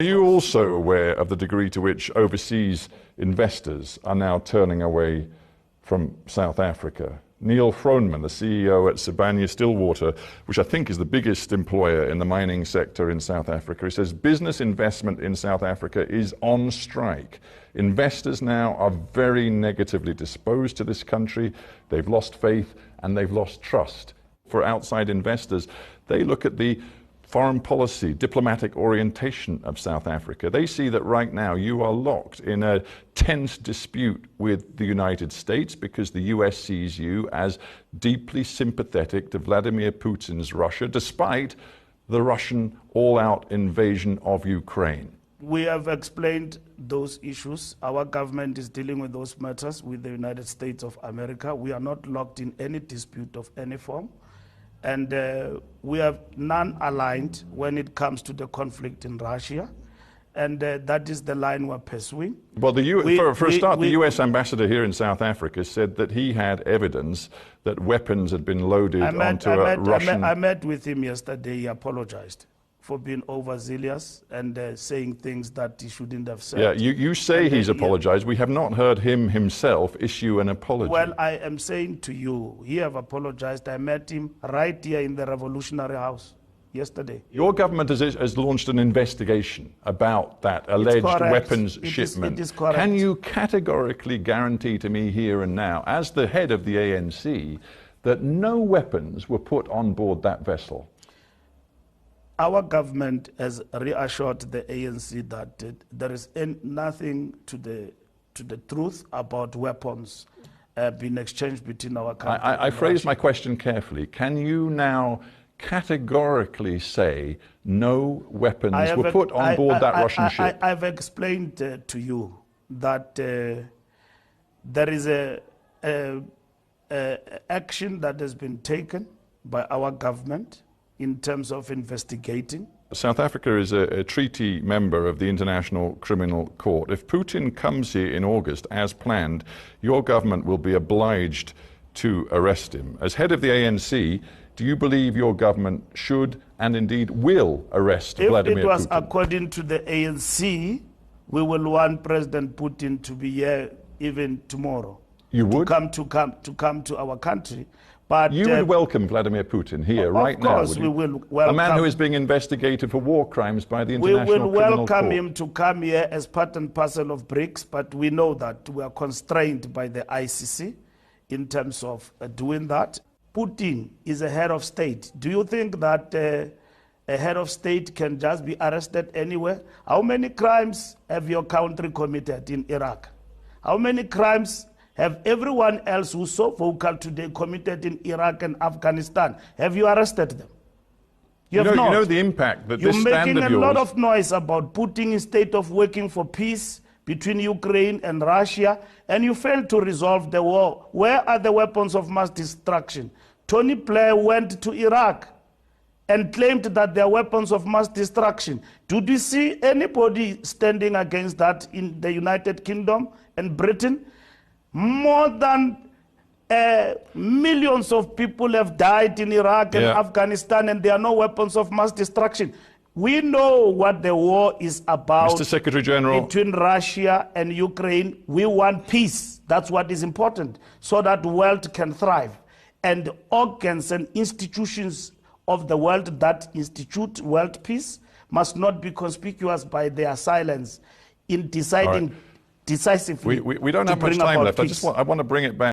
Are you also aware of the degree to which overseas investors are now turning away from South Africa? Neil Froneman, the CEO at Sibanye-Stillwater, which I think is the biggest employer in the mining sector in South Africa, he says business investment in South Africa is on strike. Investors now are very negatively disposed to this country. They've lost faith and they've lost trust. For outside investors, they look at the foreign policy, diplomatic orientation of South Africa. They see that right now you are locked in a tense dispute with the United States because the US sees you as deeply sympathetic to Vladimir Putin's Russia, despite the Russian all-out invasion of Ukraine. We have explained those issues. Our government is dealing with those matters with the United States of America. We are not locked in any dispute of any form. And we are non-aligned when it comes to the conflict in Russia. And that is the line we're pursuing. Well, the US ambassador here in South Africa said that he had evidence that weapons had been loaded onto a Russian... I met with him yesterday. He apologized for being overzealous and saying things that he shouldn't have said. Yeah, you say he's apologized. We have not heard him himself issue an apology. Well, I am saying to you, he have apologized. I met him right here in the Revolutionary House yesterday. Your government has launched an investigation about that alleged weapons shipment. It is correct. Can you categorically guarantee to me here and now, as the head of the ANC, that no weapons were put on board that vessel? Our government has reassured the ANC that there is nothing to the truth about weapons being exchanged between our country. I phrased my question carefully. Can you now categorically say no weapons were put on board that Russian ship? I've explained to you that there is a action that has been taken by our government in terms of investigating. South Africa is a treaty member of the International Criminal Court. If Putin comes here in August as planned, your government will be obliged to arrest him. As head of the ANC, do you believe your government should and indeed will arrest Vladimir Putin? If it was according to the ANC, we will want President Putin to be here even tomorrow. You would? To come to our country. But you would welcome Vladimir Putin here right now? Of course we will welcome. A man who is being investigated for war crimes by the International Criminal Court. We will welcome him to come here as part and parcel of BRICS, but we know that we are constrained by the ICC in terms of doing that. Putin is a head of state. Do you think that a head of state can just be arrested anywhere? How many crimes have your country committed in Iraq? How many crimes have everyone else who's so vocal today committed in Iraq and Afghanistan? Have you arrested them? You have not. You know the impact that this stand of yours... You're making a lot of noise about putting in state of working for peace between Ukraine and Russia, and you failed to resolve the war. Where are the weapons of mass destruction? Tony Blair went to Iraq and claimed that there are weapons of mass destruction. Did you see anybody standing against that in the United Kingdom and Britain? More than millions of people have died in Iraq and Afghanistan, and there are no weapons of mass destruction. We know what the war is about. Mr. Secretary General, between Russia and Ukraine. We want peace. That's what is important, so that the world can thrive. And organs and institutions of the world that institute world peace must not be conspicuous by their silence in deciding decisively. We don't have much time left. I want to bring it back.